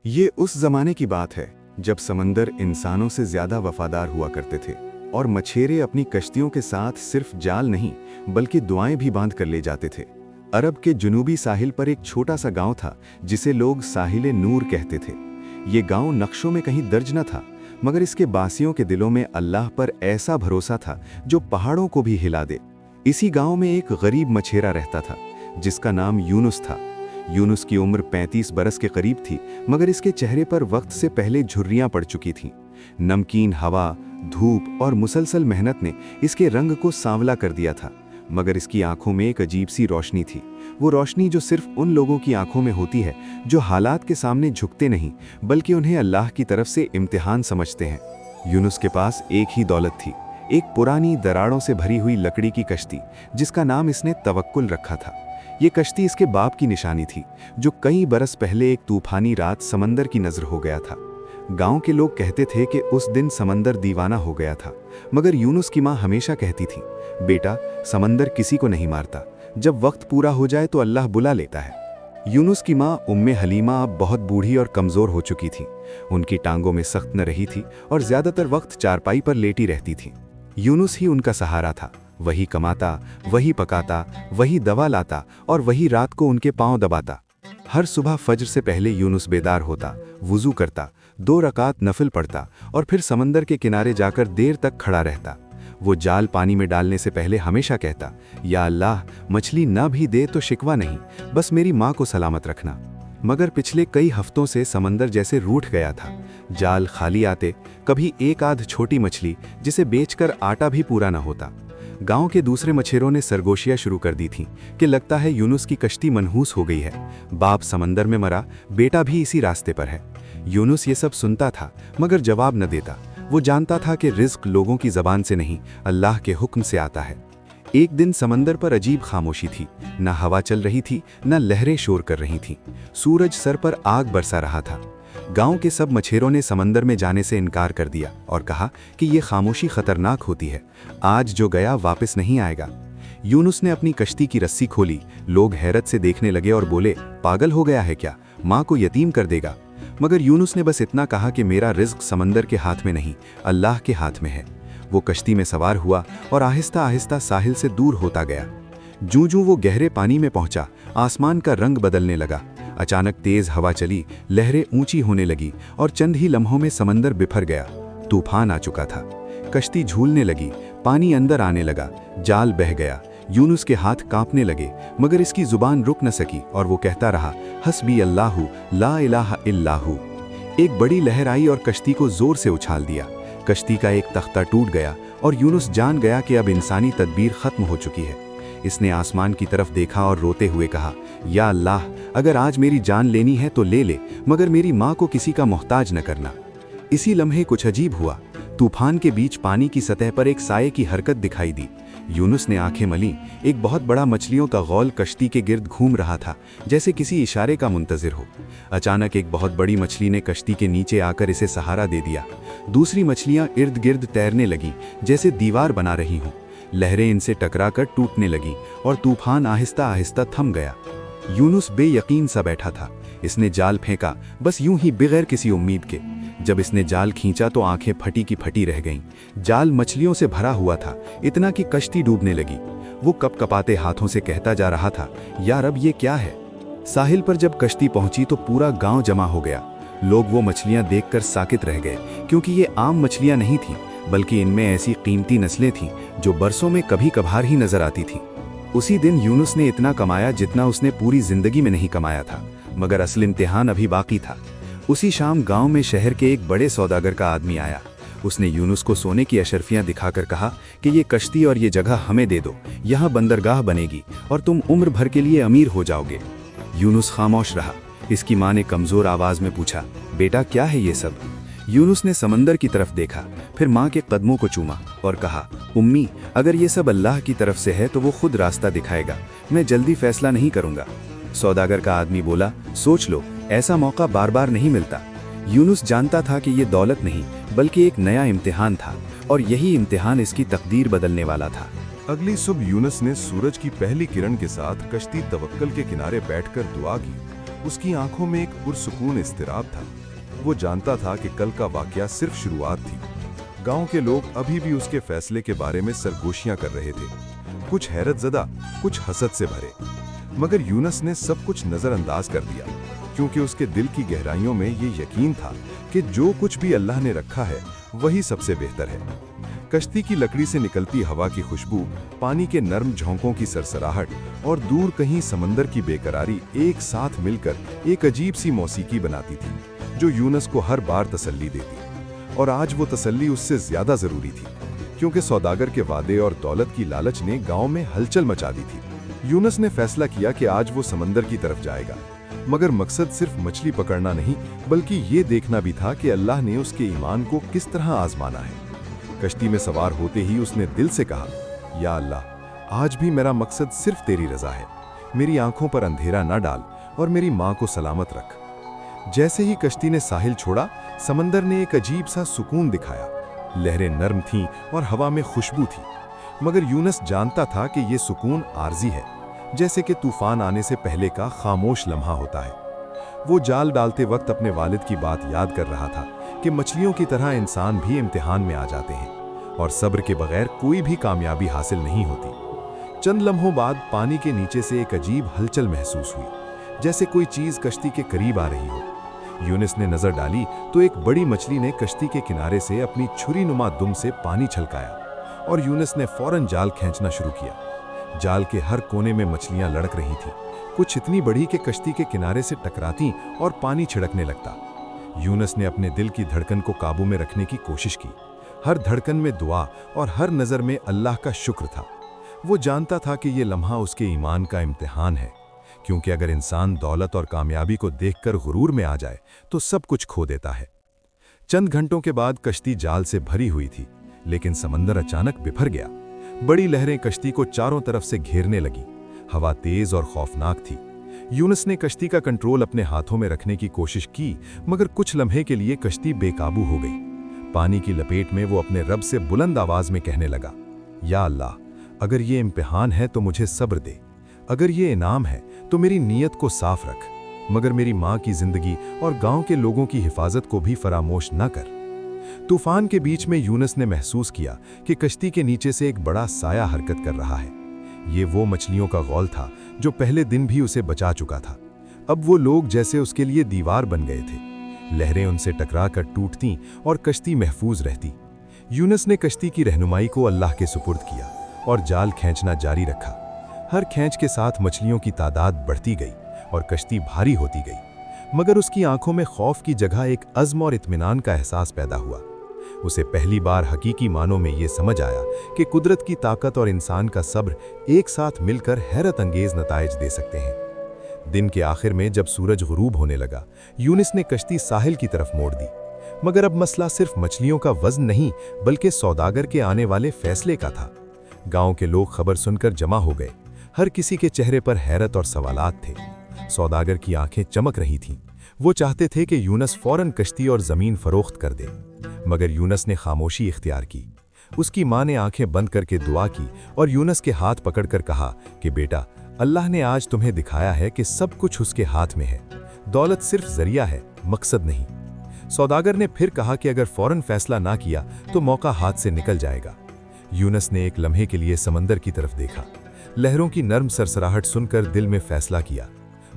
ये उस जमाने की बात है जब समंदर इंसानों से ज्यादा वफादार हुआ करते थे और मछेरे अपनी कश्तियों के साथ सिर्फ जाल नहीं बल्कि दुआएं भी बांध कर ले जाते थे। अरब के जुनूबी साहिल पर एक छोटा सा गांव था जिसे लोग साहिल नूर कहते थे। ये गांव नक्शों में कहीं दर्ज न था, मगर इसके बासियों के दिलों में अल्लाह पर ऐसा भरोसा था जो पहाड़ों को भी हिला दे। इसी गांव में एक गरीब मछेरा रहता था जिसका नाम यूनुस था। यूनुस की उम्र 35 बरस के करीब थी, मगर इसके चेहरे पर वक्त से पहले झुर्रियां पड़ चुकी थीं। नमकीन हवा, धूप और मुसलसल मेहनत ने इसके रंग को सांवला कर दिया था, मगर इसकी आंखों में एक अजीब सी रोशनी थी। वो रोशनी जो सिर्फ उन लोगों की आंखों में होती है जो हालात के सामने झुकते नहीं बल्कि उन्हें अल्लाह की तरफ से इम्तिहान समझते हैं। यूनुस के पास एक ही दौलत थी, एक पुरानी दरारों से भरी हुई लकड़ी की कश्ती जिसका नाम इसने तवक्कुल रखा था। ये कश्ती इसके बाप की निशानी थी जो कई बरस पहले एक तूफानी रात समंदर की नजर हो गया था। गांव के लोग कहते थे कि उस दिन समंदर दीवाना हो गया था, मगर यूनुस की माँ हमेशा कहती थी, बेटा समंदर किसी को नहीं मारता, जब वक्त पूरा हो जाए तो अल्लाह बुला लेता है। यूनुस की माँ उम्मे हलीमा अब बहुत बूढ़ी और कमज़ोर हो चुकी थी। उनकी टांगों में सख्त न रही थी और ज़्यादातर वक्त चारपाई पर लेटी रहती थी। यूनुस ही उनका सहारा था। वही कमाता, वही पकाता, वही दवा लाता और वही रात को उनके पांव दबाता। हर सुबह फज्र से पहले यूनुस बेदार होता, वुजू करता, 2 रकात नफिल पढ़ता और फिर समंदर के किनारे जाकर देर तक खड़ा रहता। वो जाल पानी में डालने से पहले हमेशा कहता, या अल्लाह मछली ना भी दे तो शिकवा नहीं, बस मेरी माँ को सलामत रखना। मगर पिछले कई हफ्तों से समंदर जैसे रूठ गया था। जाल खाली आते, कभी एक आध छोटी मछली जिसे बेचकर आटा भी पूरा न होता। गांव के दूसरे मछेरों ने सरगोशियां शुरू कर दी थीं कि लगता है यूनुस की कश्ती मनहूस हो गई है। बाप समंदर में मरा, बेटा भी इसी रास्ते पर है। यूनुस ये सब सुनता था मगर जवाब न देता। वो जानता था कि रिज्क लोगों की जबान से नहीं, अल्लाह के हुक्म से आता है। एक दिन समंदर पर अजीब खामोशी थी। न हवा चल रही थी, न लहरें शोर कर रही थीं। सूरज सर पर आग बरसा रहा था। गांव के सब मछेरों ने समंदर में जाने से इनकार कर दिया और कहा कि ये खामोशी खतरनाक होती है, आज जो गया वापस नहीं आएगा। यूनुस ने अपनी कश्ती की रस्सी खोली। लोग हैरत से देखने लगे और बोले, पागल हो गया है क्या, माँ को यतीम कर देगा। मगर यूनुस ने बस इतना कहा कि मेरा रिज्क समंदर के हाथ में नहीं, अल्लाह के हाथ में है। वो कश्ती में सवार हुआ और आहिस्ता आहिस्ता साहिल से दूर होता गया। जूं-जूं वो गहरे पानी में पहुंचा, आसमान का रंग बदलने लगा। अचानक तेज हवा चली, लहरें ऊंची होने लगी और चंद ही लम्हों में समंदर बिफर गया। तूफान आ चुका था। कश्ती झूलने लगी, पानी अंदर आने लगा, जाल बह गया। यूनुस के हाथ कांपने लगे, मगर इसकी जुबान रुक न सकी और वो कहता रहा, हस्बी अल्लाहु ला इलाहा इल्लाहु। एक बड़ी लहर आई और कश्ती को जोर से उछाल दिया। कश्ती का एक तख्ता टूट गया और यूनुस जान गया कि अब इंसानी तदबीर खत्म हो चुकी है। इसने आसमान की तरफ देखा और रोते हुए कहा, या अल्लाह अगर आज मेरी जान लेनी है तो ले ले, मगर मेरी माँ को किसी का मोहताज न करना। इसी लम्हे कुछ अजीब हुआ। तूफान के बीच पानी की सतह पर एक साये की हरकत दिखाई दी। यूनुस ने आंखें मली। एक बहुत बड़ा मछलियों का गौल कश्ती के गिर्द घूम रहा था, जैसे किसी इशारे का मुंतजिर हो। अचानक एक बहुत बड़ी मछली ने कश्ती के नीचे आकर इसे सहारा दे दिया। दूसरी मछलियां इर्द गिर्द तैरने लगी जैसे दीवार बना रही हों। लहरें इनसे टकराकर टूटने लगी और तूफान आहिस्ता आहिस्ता थम गया। यूनुस बेयकीन सा बैठा था। इसने जाल फेंका, बस यूं ही बगैर किसी उम्मीद के। जब इसने जाल खींचा तो आंखें फटी की फटी रह गईं। जाल मछलियों से भरा हुआ था, इतना कि कश्ती डूबने लगी। वो कपकपाते हाथों से कहता जा रहा था, यार अब ये क्या है। साहिल पर जब कश्ती पहुंची तो पूरा गांव जमा हो गया। लोग वो मछलियां देखकर साकित रह गए, क्योंकि ये आम मछलियां नहीं थीं, बल्कि इनमें ऐसी कीमती नस्लें थीं जो बरसों में कभी कभार ही नजर आती थीं। उसी दिन यूनुस ने इतना कमाया जितना उसने पूरी जिंदगी में नहीं कमाया था, मगर असल इम्तिहान अभी बाकी था। उसी शाम गांव में शहर के एक बड़े सौदागर का आदमी आया। उसने यूनुस को सोने की अशरफियां दिखाकर कहा कि ये कश्ती और ये जगह हमें दे दो, यहाँ बंदरगाह बनेगी और तुम उम्र भर के लिए अमीर हो जाओगे। यूनुस खामोश रहा। इसकी माँ ने कमजोर आवाज में पूछा, बेटा क्या है ये सब। यूनुस ने समंदर की तरफ देखा, फिर माँ के कदमों को चूमा और कहा, उम्मी अगर ये सब अल्लाह की तरफ से है तो वो खुद रास्ता दिखाएगा, मैं जल्दी फैसला नहीं करूँगा। सौदागर का आदमी बोला, सोच लो, ऐसा मौका बार बार नहीं मिलता। यूनुस जानता था कि ये दौलत नहीं बल्कि एक नया इम्तिहान था और यही इम्तिहान इसकी तकदीर बदलने वाला था। अगली सुबह यूनुस ने सूरज की पहली किरण के साथ कश्ती तवक्कल के किनारे बैठकर दुआ की اس کی آنکھوں میں ایک पुरसुकून इस्तिराब था। वो जानता था कि कल का वाकया सिर्फ शुरुआत थी। गांव के लोग अभी भी उसके फैसले के बारे में सरगोशियां कर रहे थे, कुछ हैरतज़दा, कुछ हसद से भरे। मगर यूनुस ने सब कुछ नज़रअंदाज कर दिया, क्योंकि उसके दिल की गहराइयों में ये यकीन था कि जो कुछ भी अल्लाह ने रखा है वही सबसे बेहतर है। कश्ती की लकड़ी से निकलती हवा की खुशबू, पानी के नर्म झोंकों की सरसराहट और दूर कहीं समंदर की बेकरारी एक साथ मिलकर एक अजीब सी मौसीकी बनाती थी, जो यूनुस को हर बार तसल्ली देती। और आज वो तसल्ली उससे ज्यादा जरूरी थी, क्योंकि सौदागर के वादे और दौलत की लालच ने गांव में हलचल मचा दी थी। यूनुस ने फैसला किया कि आज वो समंदर की तरफ जाएगा, मगर मकसद सिर्फ मछली पकड़ना नहीं, बल्कि ये देखना भी था कि अल्लाह ने उसके ईमान को किस तरह आजमाना है। कश्ती में सवार होते ही उसने दिल से कहा, या अल्लाह, आज भी मेरा मकसद सिर्फ तेरी रजा है। मेरी आंखों पर अंधेरा न डाल और मेरी माँ को सलामत रख। जैसे ही कश्ती ने साहिल छोड़ा, समंदर ने एक अजीब सा सुकून दिखाया। लहरें नर्म थीं और हवा में खुशबू थी, मगर यूनुस जानता था कि ये सुकून आर्जी है, जैसे कि तूफान आने से पहले का खामोश लम्हा होता है। वो जाल डालते वक्त अपने वालिद की बात याद कर रहा था कि मछलियों की तरह इंसान भी इम्तिहान में आ जाते हैं और सब्र के बगैर कोई भी कामयाबी हासिल नहीं होती। चंद लम्हों बाद पानी के नीचे से एक अजीब हलचल महसूस हुई, जैसे कोई चीज कश्ती के करीब आ रही हो। यूनुस ने नजर डाली तो एक बड़ी मछली ने कश्ती के किनारे से अपनी छुरी नुमा दुम से पानी छलकाया और यूनुस ने फौरन जाल खींचना शुरू किया। जाल के हर कोने में मछलियां लड़क रही थीं, कुछ इतनी बड़ी कि कश्ती के किनारे से टकराती और पानी छिड़कने लगता। यूनुस ने अपने दिल की धड़कन को काबू में रखने की कोशिश की। हर धड़कन में दुआ और हर नज़र में अल्लाह का शुक्र था। वो जानता था कि ये लम्हा उसके ईमान का इम्तिहान है, क्योंकि अगर इंसान दौलत और कामयाबी को देखकर गुरूर में आ जाए तो सब कुछ खो देता है। चंद घंटों के बाद कश्ती जाल से भरी हुई थी, लेकिन समंदर अचानक बिफर गया। बड़ी लहरें कश्ती को चारों तरफ से घेरने लगी। हवा तेज और खौफनाक थी। यूनुस ने कश्ती का कंट्रोल अपने हाथों में रखने की कोशिश की, मगर कुछ लम्हे के लिए कश्ती बेकाबू हो गई। पानी की लपेट में वो अपने रब से बुलंद आवाज में कहने लगा, या अल्लाह, अगर ये इम्तिहान है तो मुझे सब्र दे, अगर ये इनाम है तो मेरी नीयत को साफ रख, मगर मेरी माँ की जिंदगी और गांव के लोगों की हिफाजत को भी फरामोश न कर। तूफान के बीच में यूनुस ने महसूस किया कि कश्ती के नीचे से एक बड़ा साया हरकत कर रहा है। ये वो मछलियों का गौल था जो पहले दिन भी उसे बचा चुका था। अब वो लोग जैसे उसके लिए दीवार बन गए थे। लहरें उनसे टकरा कर टूटती और कश्ती महफूज रहती। यूनुस ने कश्ती की रहनुमाई को अल्लाह के सुपुर्द किया और जाल खींचना जारी रखा। हर खींच के साथ मछलियों की तादाद बढ़ती गई और कश्ती भारी होती गई, मगर उसकी आंखों में खौफ की जगह एक अज़्म और इत्मीनान का एहसास पैदा हुआ। उसे पहली बार हकीकी मानों में ये समझ आया कि कुदरत की ताकत और इंसान का सब्र एक साथ मिलकर हैरत अंगेज नताइज दे सकते हैं। दिन के आखिर में जब सूरज गुरूब होने लगा, यूनुस ने कश्ती साहिल की तरफ मोड़ दी। मगर अब मसला सिर्फ मछलियों का वजन नहीं, बल्कि सौदागर के आने वाले फैसले का था। गांव के लोग खबर सुनकर जमा हो गए। हर किसी के चेहरे पर हैरत और सवालात थे। सौदागर की आंखें चमक रही थीं। वो चाहते थे कि यूनुस फौरन कश्ती और जमीन फरोख्त कर दे, मगर यूनुस ने खामोशी इख्तियार की। उसकी माँ ने आंखें बंद करके दुआ की और यूनुस के हाथ पकड़कर कहा कि बेटा, अल्लाह ने आज तुम्हें दिखाया है कि सब कुछ उसके हाथ में है। दौलत सिर्फ जरिया है, मकसद नहीं। सौदागर ने फिर कहा कि अगर फौरन फैसला ना किया तो मौका हाथ से निकल जाएगा। यूनुस ने एक लम्हे के लिए समंदर की तरफ देखा। लहरों की नर्म सरसराहट सुनकर दिल में फैसला किया।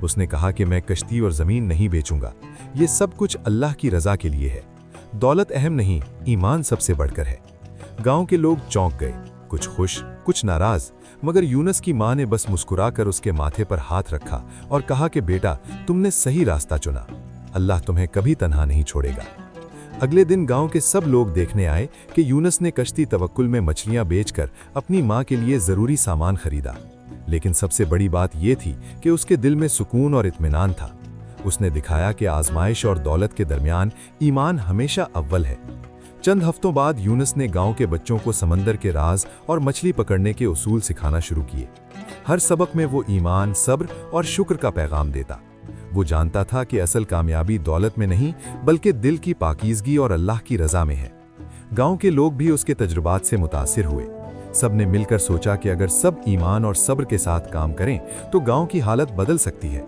उसने कहा कि मैं कश्ती और जमीन नहीं बेचूंगा, ये सब कुछ अल्लाह की रजा के लिए है। दौलत अहम नहीं, ईमान सबसे बढ़कर है। गांव के लोग चौंक गए, कुछ खुश, कुछ नाराज, मगर यूनुस की मां ने बस मुस्कुराकर उसके माथे पर हाथ रखा और कहा कि बेटा, तुमने सही रास्ता चुना, अल्लाह तुम्हें कभी तन्हा नहीं छोड़ेगा। अगले दिन गांव के सब लोग देखने आए कि यूनुस ने कश्ती तवक्कुल में मछलियां बेचकर अपनी मां के लिए जरूरी सामान खरीदा। लेकिन सबसे बड़ी बात यह थी कि उसके दिल में सुकून और इत्मीनान था। उसने दिखाया कि आजमाइश और दौलत के दरमियान ईमान हमेशा अव्वल है। चंद हफ्तों बाद यूनुस ने गांव के बच्चों को समंदर के राज और मछली पकड़ने के उसूल सिखाना शुरू किए। हर सबक में वो ईमान, सब्र और शुक्र का पैगाम देता। वो जानता था कि असल कामयाबी दौलत में नहीं, बल्कि दिल की पाकीज़गी और अल्लाह की रजा में है। गांव के लोग भी उसके तजुर्बात से मुतासिर हुए। सब ने मिलकर सोचा कि अगर सब ईमान और सब्र के साथ काम करें तो गांव की हालत बदल सकती है।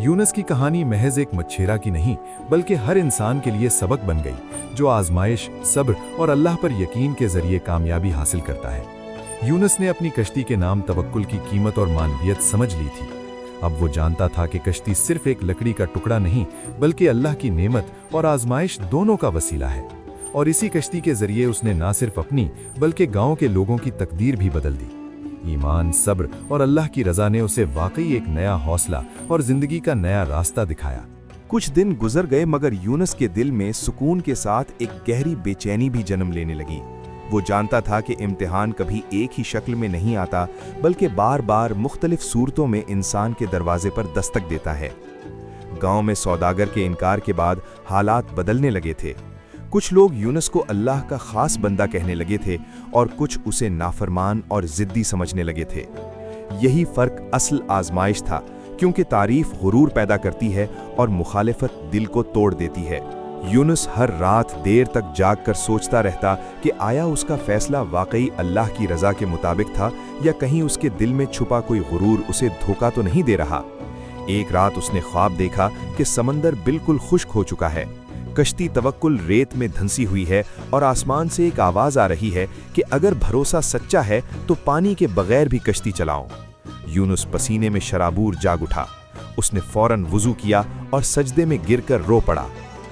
यूनुस की कहानी महज एक मच्छेरा की नहीं, बल्कि हर इंसान के लिए सबक बन गई, जो आजमाइश, सब्र और अल्लाह पर यकीन के जरिए कामयाबी हासिल करता है। यूनुस ने अपनी कश्ती के नाम तवक्कुल की कीमत और मानवियत समझ ली थी। अब वो जानता था कि कश्ती सिर्फ एक लकड़ी का टुकड़ा नहीं, बल्कि अल्लाह की नेमत और आजमाइश दोनों का वसीला है। और इसी कश्ती के जरिए उसने ना सिर्फ अपनी बल्कि गांव के लोगों की तकदीर भी बदल दी। ईमान, सब्र और अल्लाह की रजा ने उसे वाकई एक नया हौसला और जिंदगी का नया रास्ता दिखाया। कुछ दिन गुजर गए, मगर यूनुस के दिल में सुकून के साथ एक गहरी बेचैनी भी जन्म लेने लगी। वो जानता था कि इम्तिहान कभी एक ही शक्ल में नहीं आता, बल्कि बार बार मुख्तलिफ सूरतों में इंसान के दरवाजे पर दस्तक देता है। गांव में सौदागर के इनकार के बाद हालात बदलने लगे थे। कुछ लोग यूनुस को अल्लाह का खास बंदा कहने लगे थे और कुछ उसे नाफरमान और जिद्दी समझने लगे थे। यही फर्क असल आजमाइश था, क्योंकि तारीफ गुरूर पैदा करती है और मुखालिफत दिल को तोड़ देती है। यूनुस हर रात देर तक जागकर सोचता रहता कि आया उसका फैसला वाकई अल्लाह की रजा के मुताबिक था, या कहीं उसके दिल में छुपा कोई गुरूर उसे धोखा तो नहीं दे रहा। एक रात उसने ख्वाब देखा कि समंदर बिल्कुल खुश्क हो चुका है, कश्ती तवक्कुल रेत में धंसी हुई है और आसमान से एक आवाज आ रही है कि अगर भरोसा सच्चा है तो पानी के बगैर भी कश्ती चलाओ। यूनुस पसीने में शराबूर जाग उठा। उसने फौरन वुजू किया और सजदे में गिरकर रो पड़ा।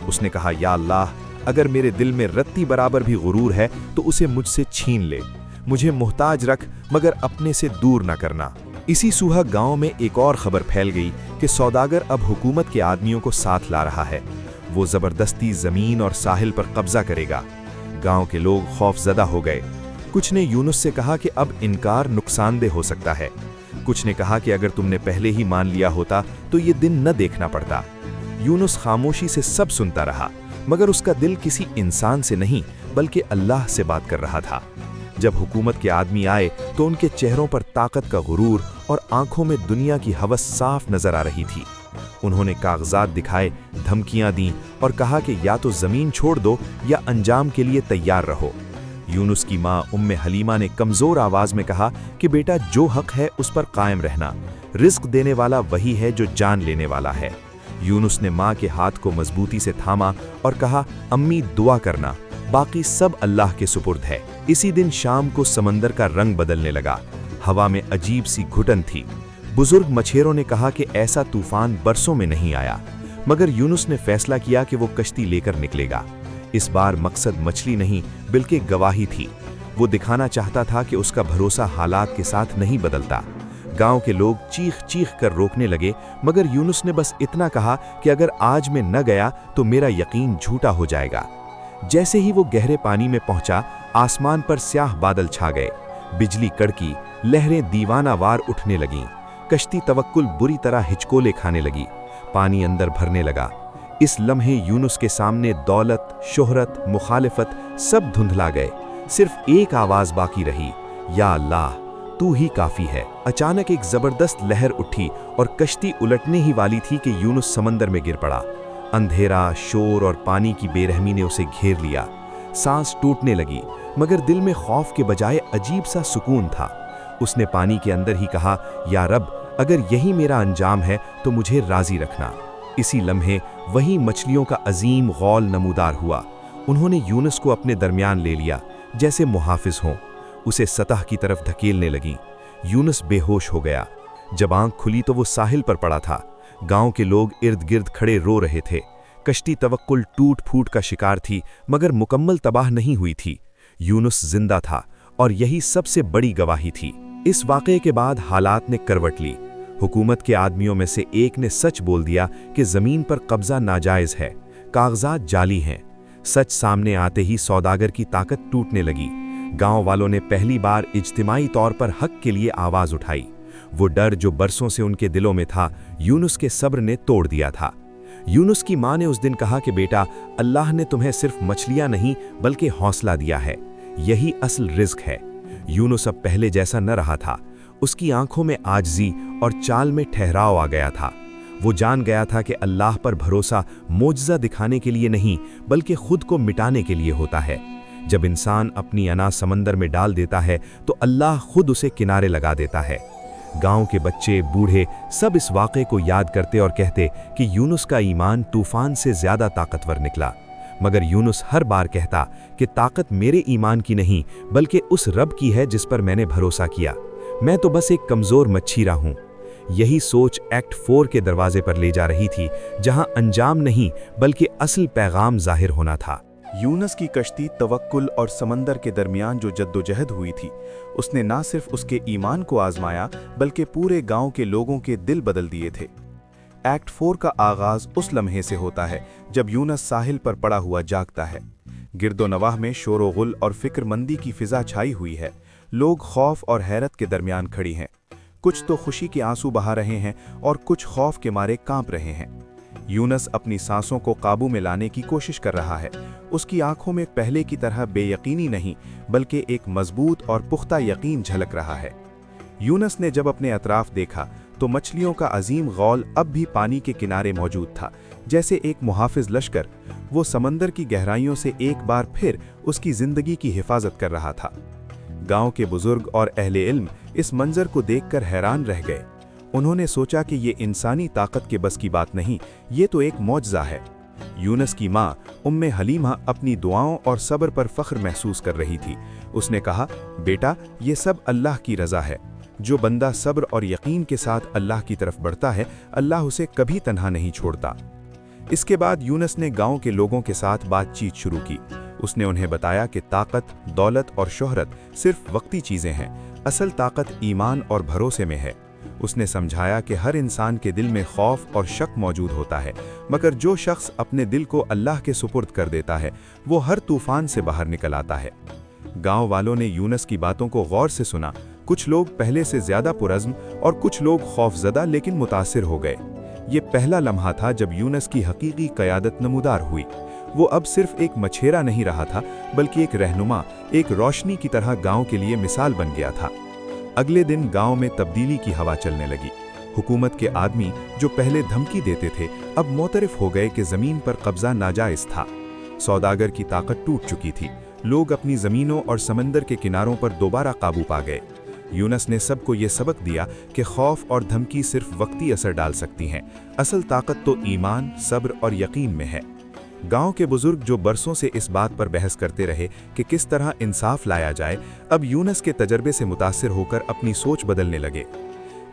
उसने कहा, या अल्लाह, अगर मेरे दिल में रत्ती बराबर भी गुरूर है तो उसे मुझसे छीन ले। मुझे मुहताज रख, मगर अपने से दूर न करना। इसी सुबह गांव में एक और खबर फैल गई कि सौदागर अब हुकूमत के आदमियों को साथ ला रहा है। वो जबरदस्ती जमीन और साहिल पर कब्जा करेगा। गांव के लोग खौफजदा हो गए। कुछ ने यूनुस से कहा कि अब इनकार नुकसानदेह हो सकता है। कुछ ने कहा कि अगर तुमने पहले ही मान लिया होता तो ये दिन न देखना पड़ता। यूनुस खामोशी से सब सुनता रहा, मगर उसका दिल किसी इंसान से नहीं बल्कि अल्लाह से बात कर रहा था। जब हुकूमत के आदमी आए तो उनके चेहरों पर ताकत का गुरूर और आंखों में दुनिया की हवस साफ नजर आ रही थी। उन्होंने कागजात दिखाए, धमकियां दी और कहा कि या तो जमीन छोड़ दो या अंजाम के लिए तैयार रहो। यूनुस की मां उम्मे हलीमा ने कमजोर आवाज में कहा कि बेटा, जो हक है उस पर कायम रहना। रिस्क देने वाला वही है जो जान लेने वाला है। यूनुस ने मां के हाथ को मजबूती से थामा और कहा, अम्मी दुआ करना, बाकी सब अल्लाह के सुपुर्द है। इसी दिन शाम को समंदर का रंग बदलने लगा। हवा में अजीब सी घुटन थी। बुजुर्ग मछेरों ने कहा कि ऐसा तूफान बरसों में नहीं आया, मगर यूनुस ने फैसला किया कि वो कश्ती लेकर निकलेगा। इस बार मकसद मछली नहीं बल्कि गवाही थी। वो दिखाना चाहता था कि उसका भरोसा हालात के साथ नहीं बदलता। गांव के लोग चीख चीख कर रोकने लगे, मगर यूनुस ने बस इतना कहा कि अगर आज मैं न गया तो मेरा यकीन झूठा हो जाएगा। जैसे ही वो गहरे पानी में पहुंचा, आसमान पर स्याह बादल छा गए। बिजली कड़की, लहरें दीवानावार उठने लगीं। कश्ती तवक्कुल बुरी तरह हिचकोले खाने लगी। पानी अंदर भरने लगा। इस लम्हे यूनुस के सामने दौलत, शोहरत, मुखालिफत सब धुंधला गए। सिर्फ एक आवाज बाकी रही, या अल्लाह, तू ही काफी है। अचानक एक जबरदस्त लहर उठी और कश्ती उलटने ही वाली थी कि यूनुस समंदर में गिर पड़ा। अंधेरा, शोर और पानी की बेरहमी ने उसे घेर लिया। सांस टूटने लगी, मगर दिल में खौफ के बजाय अजीब सा सुकून था। उसने पानी के अंदर ही कहा, या रब, अगर यही मेरा अंजाम है तो मुझे राजी रखना। इसी लम्हे वही मछलियों का अजीम गौल नमूदार हुआ। उन्होंने यूनुस को अपने दरमियान ले लिया, जैसे मुहाफिज हों। उसे सतह की तरफ धकेलने लगी। यूनुस बेहोश हो गया। जब आंख खुली तो वो साहिल पर पड़ा था। गांव के लोग इर्द गिर्द खड़े रो रहे थे। कश्ती तवक्कुल टूट फूट का शिकार थी, मगर मुकम्मल तबाह नहीं हुई थी। यूनुस जिंदा था और यही सबसे बड़ी गवाही थी। इस वाक़े के बाद हालात ने करवट ली। हुकूमत के आदमियों में से एक ने सच बोल दिया कि जमीन पर कब्जा नाजायज है, कागजात जाली हैं। सच सामने आते ही सौदागर की ताकत टूटने लगी। गांव वालों ने पहली बार इज्तिमाई तौर पर हक के लिए आवाज उठाई। वो डर जो बरसों से उनके दिलों में था, यूनुस के सब्र ने तोड़ दिया था। यूनुस की मां ने उस दिन कहा कि बेटा, अल्लाह ने तुम्हें सिर्फ मछलियां नहीं बल्कि हौसला दिया है। यही असल रिज्क है। यूनुस अब पहले जैसा न रहा था। उसकी आंखों में आजिज़ी और चाल में ठहराव आ गया था। वो जान गया था कि अल्लाह पर भरोसा मोजज़ा दिखाने के लिए नहीं बल्कि खुद को मिटाने के लिए होता है। जब इंसान अपनी अना समंदर में डाल देता है तो अल्लाह खुद उसे किनारे लगा देता है। गांव के बच्चे बूढ़े सब इस वाक़े को याद करते और कहते कि यूनुस का ईमान तूफान से ज़्यादा ताकतवर निकला। मगर यूनुस हर बार कहता कि ताकत मेरे ईमान की नहीं बल्कि उस रब की है जिस पर मैंने भरोसा किया, मैं तो बस एक कमज़ोर मच्छीरा हूँ। यही सोच एक्ट 4 के दरवाजे पर ले जा रही थी, जहां अंजाम नहीं बल्कि असल पैगाम जाहिर होना था। यूनुस की कश्ती तवक्कुल और समंदर के दरमियान जो जद्दोजहद हुई थी, उसने ना सिर्फ उसके ईमान को आजमाया बल्कि पूरे गांव के लोगों के दिल बदल दिए थे। एक्ट 4 का आगाज उस लम्हे से होता है जब यूनुस साहिल पर पड़ा हुआ जागता है। गिरदोनवाह में शोर-ओ-गुल और फिक्रमंदी की फिजा छाई हुई है। लोग खौफ और हैरत के दरमियान खड़ी हैं। कुछ तो खुशी के आंसू बहा रहे हैं और कुछ खौफ के मारे कांप रहे हैं। यूनुस अपनी सांसों को काबू में लाने की कोशिश कर रहा है। उसकी आंखों में पहले की तरह बेयकीनी नहीं बल्कि एक मजबूत और पुख्ता यकीन झलक रहा है। यूनुस ने जब अपने अतराफ देखा तो मछलियों का अजीम गौल अब भी पानी के किनारे मौजूद था, जैसे एक मुहाफिज लश्कर वो समंदर की गहराइयों से एक बार फिर उसकी जिंदगी की हिफाजत कर रहा था। गांव के बुजुर्ग और अहले इल्म इस मंजर को देखकर हैरान रह गए। उन्होंने सोचा कि ये इंसानी ताकत के बस की बात नहीं, ये तो एक मौजज़ा है। यूनुस की माँ उम्मे हलीमा अपनी दुआओं और सब्र पर फख्र महसूस कर रही थी। उसने कहा, बेटा, ये सब अल्लाह की रज़ा है। जो बंदा सब्र और यकीन के साथ अल्लाह की तरफ बढ़ता है, अल्लाह उसे कभी तन्हा नहीं छोड़ता। इसके बाद यूनुस ने गांव के लोगों के साथ बातचीत शुरू की। उसने उन्हें बताया कि ताकत, दौलत और शोहरत सिर्फ वक्ती चीज़ें हैं, असल ताकत ईमान और भरोसे में है। उसने समझाया कि हर इंसान के दिल में खौफ और शक मौजूद होता है, मगर जो शख्स अपने दिल को अल्लाह के सुपुर्द कर देता है वो हर तूफान से बाहर निकल आता है। गांव वालों ने यूनुस की बातों को गौर से सुना। कुछ लोग पहले से ज्यादा पुरज़्म और कुछ लोग खौफजदा लेकिन मुतासिर हो गए। ये पहला लम्हा था जब यूनुस की हकीकी क़यादत नमूदार हुई। वो अब सिर्फ एक मछेरा नहीं रहा था बल्कि एक रहनुमा, एक रोशनी की तरह गांव के लिए मिसाल बन गया था। अगले दिन गांव में तब्दीली की हवा चलने लगी। हुकूमत के आदमी जो पहले धमकी देते थे अब मोतरफ हो गए कि ज़मीन पर कब्जा नाजायज़ था। सौदागर की ताकत टूट चुकी थी। लोग अपनी ज़मीनों और समंदर के किनारों पर दोबारा काबू पा गए। यूनुस ने सबको ये सबक दिया कि खौफ और धमकी सिर्फ वक्ती असर डाल सकती हैं, असल ताकत तो ईमान, सब्र और यकीन में है। गांव के बुजुर्ग जो बरसों से इस बात पर बहस करते रहे कि किस तरह इंसाफ लाया जाए, अब यूनुस के तजर्बे से मुतासिर होकर अपनी सोच बदलने लगे।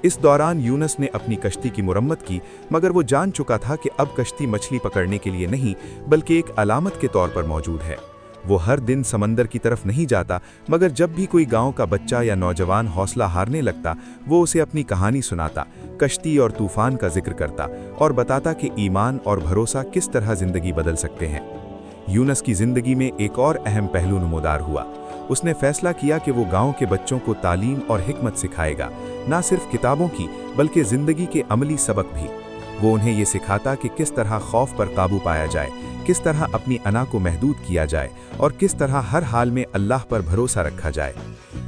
इस दौरान यूनुस ने अपनी कश्ती की मुरम्मत की, मगर वो जान चुका था कि अब कश्ती मछली पकड़ने के लिए नहीं बल्कि एक अलामत के तौर पर मौजूद है। वो हर दिन समंदर की तरफ नहीं जाता, मगर जब भी कोई गांव का बच्चा या नौजवान हौसला हारने लगता वो उसे अपनी कहानी सुनाता, कश्ती और तूफान का जिक्र करता और बताता कि ईमान और भरोसा किस तरह जिंदगी बदल सकते हैं। यूनुस की जिंदगी में एक और अहम पहलू नमूदार हुआ। उसने फैसला किया कि वो गांव के बच्चों को तालीम और हिकमत सिखाएगा, ना सिर्फ किताबों की बल्कि जिंदगी के अमली सबक भी। वो उन्हें ये सिखाता कि किस तरह खौफ पर काबू पाया जाए, किस तरह अपनी अना को महदूद किया जाए और किस तरह हर हाल में अल्लाह पर भरोसा रखा जाए।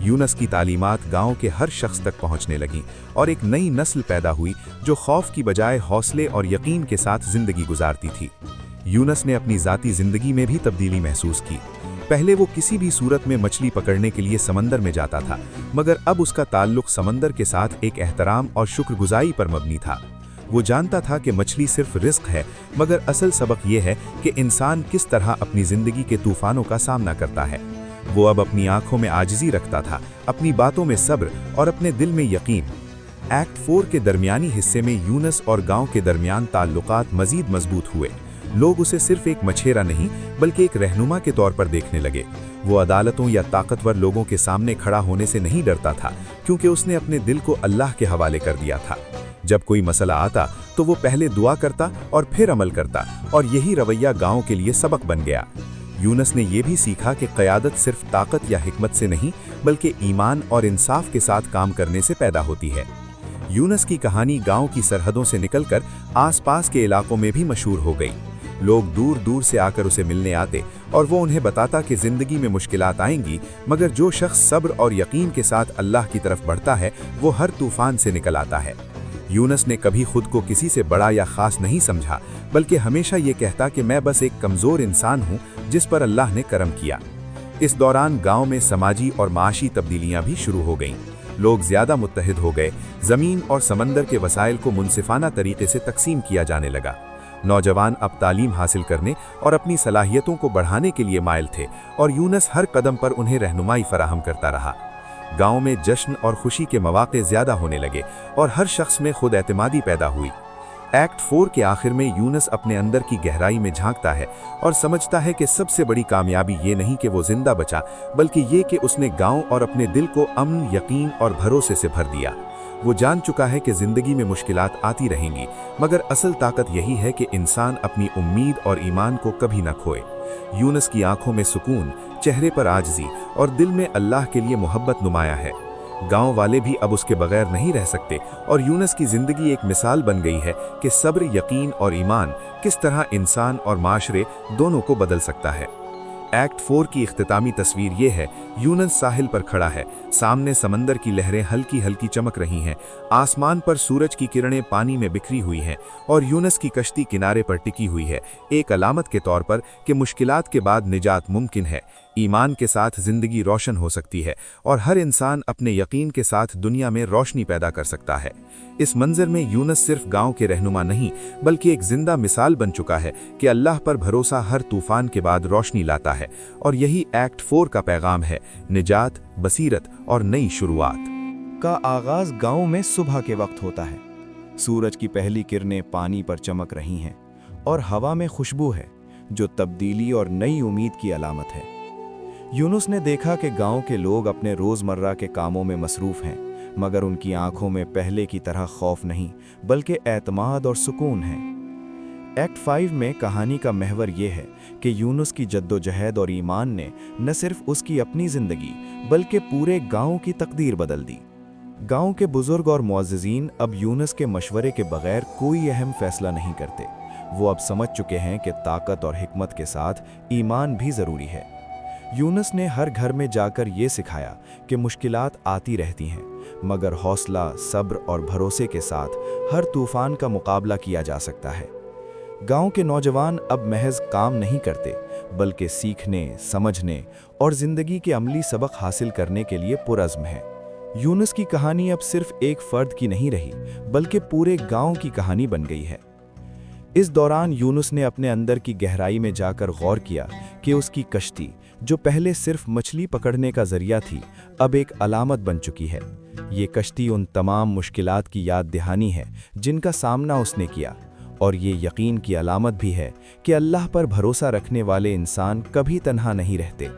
यूनुस की तालीमात गांव के हर शख्स तक पहुंचने लगीं और एक नई नस्ल पैदा हुई जो खौफ की बजाय हौसले और यकीन के साथ जिंदगी गुजारती थी। यूनुस ने अपनी ज़ाती ज़िंदगी में भी तब्दीली महसूस की। पहले वो किसी भी सूरत में मछली पकड़ने के लिए समंदर में जाता था, मगर अब उसका ताल्लुक समंदर के साथ एक एहतराम और शुक्रगुजारी पर मबनी था। वो जानता था कि मछली सिर्फ रिस्क है, मगर असल सबक ये है कि इंसान किस तरह अपनी ज़िंदगी के तूफानों का सामना करता है। वो अब अपनी आंखों में आजिज़ी रखता था, अपनी बातों में सब्र और अपने दिल में यकीन। एक्ट 4 के दरमियानी हिस्से में यूनुस और गांव के दरमियान ताल्लुकात मज़ीद मजबूत हुए। लोग उसे सिर्फ एक मछेरा नहीं बल्कि एक रहनुमा के तौर पर देखने लगे। वो अदालतों या ताकतवर लोगों के सामने खड़ा होने से नहीं डरता था, क्योंकि उसने अपने दिल को अल्लाह के हवाले कर दिया था। जब कोई मसला आता तो वो पहले दुआ करता और फिर अमल करता, और यही रवैया गांव के लिए सबक बन गया। यूनुस ने यह भी सीखा कि क़यादत सिर्फ ताकत या हिकमत से नहीं बल्कि ईमान और इंसाफ के साथ काम करने से पैदा होती है। यूनुस की कहानी गांव की सरहदों से निकलकर आसपास के इलाकों में भी मशहूर हो गई। लोग दूर दूर से आकर उसे मिलने आते और वो उन्हें बताता कि ज़िंदगी में मुश्किलात आएंगी, मगर जो शख्स सब्र और यकीन के साथ अल्लाह की तरफ बढ़ता है वो हर तूफान से निकल आता है। यूनुस ने कभी खुद को किसी से बड़ा या ख़ास नहीं समझा, बल्कि हमेशा ये कहता कि मैं बस एक कमज़ोर इंसान हूँ जिस पर अल्लाह ने करम किया। इस दौरान गांव में समाजी और माशी तब्दीलियां भी शुरू हो गईं। लोग ज्यादा मुत्तहिद हो गए, जमीन और समंदर के वसाइल को मुनसिफाना तरीके से तकसीम किया जाने लगा। नौजवान अब तालीम हासिल करने और अपनी सलाहियतों को बढ़ाने के लिए माइल थे और यूनुस हर कदम पर उन्हें रहनुमाई फराहम करता रहा। गांव में जश्न और खुशी के मौके ज़्यादा होने लगे और हर शख्स में खुद एतमादी पैदा हुई। एक्ट 4 के आखिर में यूनुस अपने अंदर की गहराई में झांकता है और समझता है कि सबसे बड़ी कामयाबी ये नहीं कि वो जिंदा बचा, बल्कि ये कि उसने गांव और अपने दिल को अमन, यकीन और भरोसे से भर दिया। वो जान चुका है कि जिंदगी में मुश्किलात आती रहेंगी, मगर असल ताकत यही है कि इंसान अपनी उम्मीद और ईमान को कभी न खोए। यूनुस की आंखों में सुकून, चेहरे पर आजिज़ी और दिल में अल्लाह के लिए मोहब्बत नुमाया है। गांव वाले भी अब उसके बगैर नहीं रह सकते और यूनुस की जिंदगी एक मिसाल बन गई है कि सब्र, यकीन और ईमान किस तरह इंसान और माशरे दोनों को बदल सकता है। एक्ट 4 की इख्तितामी तस्वीर ये है, यूनुस साहिल पर खड़ा है, सामने समंदर की लहरें हल्की हल्की चमक रही हैं, आसमान पर सूरज की किरणें पानी में बिखरी हुई हैं और यूनुस की कश्ती किनारे पर टिकी हुई है, एक अलामत के तौर पर कि मुश्किलात के बाद निजात मुमकिन है। ईमान के साथ ज़िंदगी रोशन हो सकती है और हर इंसान अपने यकीन के साथ दुनिया में रोशनी पैदा कर सकता है। इस मंजर में यूनुस सिर्फ गांव के रहनुमा नहीं, बल्कि एक जिंदा मिसाल बन चुका है कि अल्लाह पर भरोसा हर तूफान के बाद रोशनी लाता है और यही एक्ट 4 का पैगाम है, निजात, बसीरत और नई शुरुआत का आगाज गांव में सुबह के वक्त होता है। सूरज की पहली किरणें पानी पर चमक रही हैं और हवा में खुशबू है जो तब्दीली और नई उम्मीद की अलामत है। यूनुस ने देखा कि गांव के लोग अपने रोज़मर्रा के कामों में मसरूफ़ हैं, मगर उनकी आंखों में पहले की तरह खौफ नहीं, बल्कि एतमाद और सुकून है। एक्ट 5 में कहानी का महवर ये है कि यूनुस की जद्दोजहद और ईमान ने न सिर्फ उसकी अपनी ज़िंदगी बल्कि पूरे गांव की तकदीर बदल दी। गांव के बुजुर्ग और मुअज़्ज़िज़ीन अब यूनुस के मशवरे के बगैर कोई अहम फैसला नहीं करते। वो अब समझ चुके हैं कि ताकत और हिकमत के साथ ईमान भी ज़रूरी है। यूनुस ने हर घर में जाकर ये सिखाया कि मुश्किलात आती रहती हैं, मगर हौसला, सब्र और भरोसे के साथ हर तूफ़ान का मुकाबला किया जा सकता है। गांव के नौजवान अब महज काम नहीं करते, बल्कि सीखने, समझने और ज़िंदगी के अमली सबक हासिल करने के लिए पुरज़्म हैं। यूनुस की कहानी अब सिर्फ एक फ़र्द की नहीं रही, बल्कि पूरे गांव की कहानी बन गई है। इस दौरान यूनुस ने अपने अंदर की गहराई में जाकर गौर किया कि उसकी कश्ती, जो पहले सिर्फ मछली पकड़ने का जरिया थी, अब एक अलामत बन चुकी है। ये कश्ती उन तमाम मुश्किलात की याद दहानी है जिनका सामना उसने किया, और ये यकीन की अलामत भी है कि अल्लाह पर भरोसा रखने वाले इंसान कभी तन्हा नहीं रहते।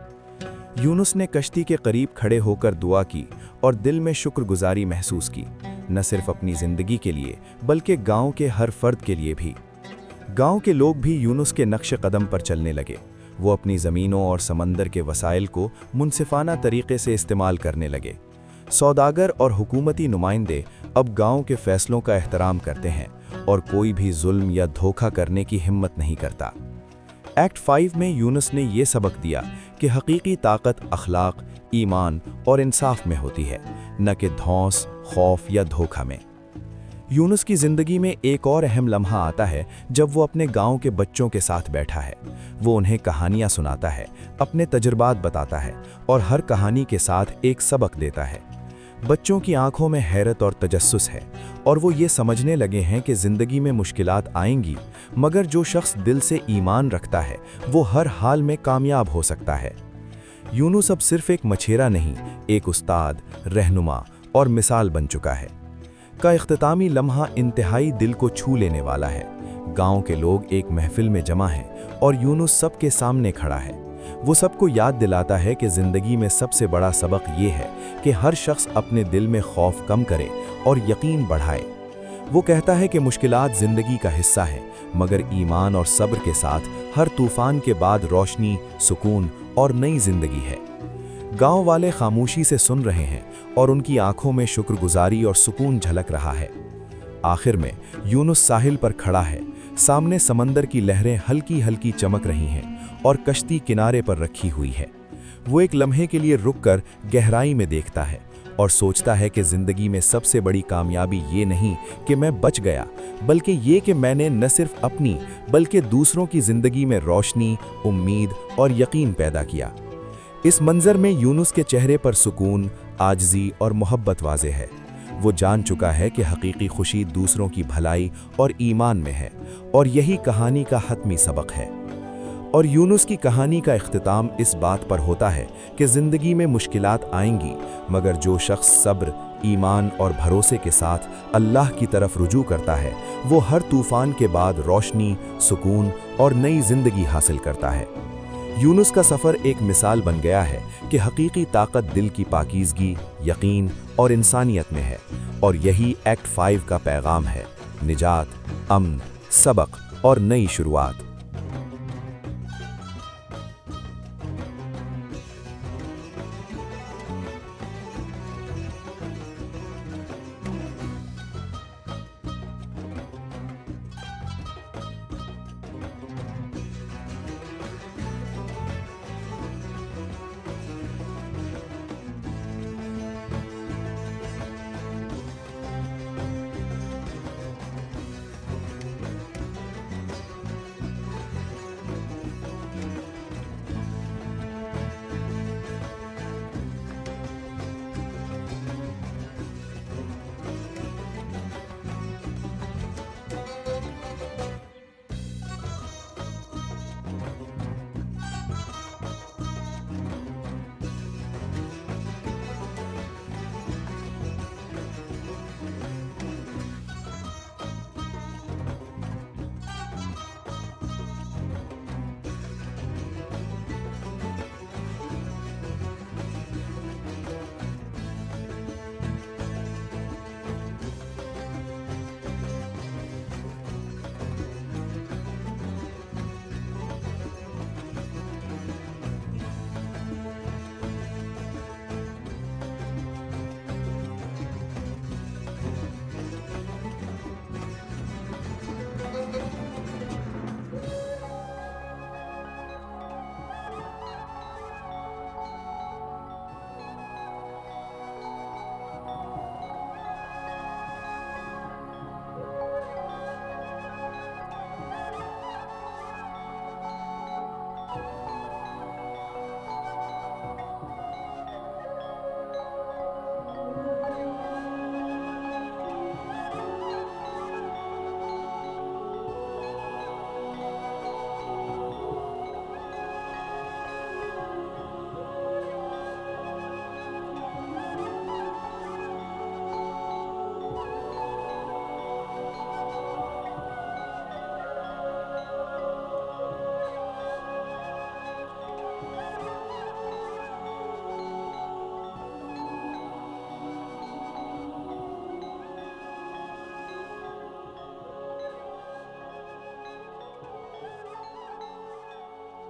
यूनुस ने कश्ती के करीब खड़े होकर दुआ की और दिल में शुक्रगुजारी महसूस की, न सिर्फ अपनी ज़िंदगी के लिए बल्कि गांव के हर फर्द के लिए भी। गांव के लोग भी यूनुस के नक्श कदम पर चलने लगे। वो अपनी ज़मीनों और समंदर के वसाइल को मुनसिफाना तरीके से इस्तेमाल करने लगे। सौदागर और हुकूमती नुमाइंदे अब गांव के फैसलों का एहतराम करते हैं और कोई भी जुल्म या धोखा करने की हिम्मत नहीं करता। एक्ट 5 में यूनुस ने ये सबक दिया कि हकीकी ताकत अखलाक, ईमान और इंसाफ में होती है, न कि धौंस, खौफ या धोखा में। यूनुस की ज़िंदगी में एक और अहम लम्हा आता है जब वो अपने गांव के बच्चों के साथ बैठा है। वो उन्हें कहानियाँ सुनाता है, अपने तजुर्बात बताता है और हर कहानी के साथ एक सबक देता है। बच्चों की आंखों में हैरत और तजस्सुस है और वो ये समझने लगे हैं कि ज़िंदगी में मुश्किलात आएंगी, मगर जो शख्स दिल से ईमान रखता है वो हर हाल में कामयाब हो सकता है। यूनुस अब सिर्फ एक मछेरा नहीं, एक उस्ताद, रहनुमा और मिसाल बन चुका है। का इख्तितामी लम्हा इंतहाई दिल को छू लेने वाला है। गांव के लोग एक महफिल में जमा हैं और यूनुस सबके सामने खड़ा है। वो सबको याद दिलाता है कि ज़िंदगी में सबसे बड़ा सबक ये है कि हर शख्स अपने दिल में खौफ कम करे और यकीन बढ़ाए। वो कहता है कि मुश्किलात ज़िंदगी का हिस्सा है, मगर ईमान और सब्र के साथ हर तूफ़ान के बाद रोशनी, सुकून और नई ज़िंदगी है। गांव वाले खामोशी से सुन रहे हैं और उनकी आंखों में शुक्रगुजारी और सुकून झलक रहा है। आखिर में यूनुस साहिल पर खड़ा है, सामने समंदर की लहरें हल्की हल्की चमक रही हैं और कश्ती किनारे पर रखी हुई है। वो एक लम्हे के लिए रुककर गहराई में देखता है और सोचता है कि ज़िंदगी में सबसे बड़ी कामयाबी ये नहीं कि मैं बच गया, बल्कि ये कि मैंने न सिर्फ अपनी बल्कि दूसरों की ज़िंदगी में रोशनी, उम्मीद और यकीन पैदा किया। इस मंजर में यूनुस के चेहरे पर सुकून, आजजी और मोहब्बत वाज़ेह है। वो जान चुका है कि हकीकी खुशी दूसरों की भलाई और ईमान में है, और यही कहानी का हतमी सबक है। और यूनुस की कहानी का इख्तिताम इस बात पर होता है कि ज़िंदगी में मुश्किलात आएंगी, मगर जो शख्स सब्र, ईमान और भरोसे के साथ अल्लाह की तरफ रुजू करता है, वो हर तूफ़ान के बाद रोशनी, सुकून और नई ज़िंदगी हासिल करता है। यूनुस का सफ़र एक मिसाल बन गया है कि हकीकी ताकत दिल की पाकीज़गी, यकीन और इंसानियत में है, और यही एक्ट 5 का पैगाम है: निजात, अमन, सबक और नई शुरुआत।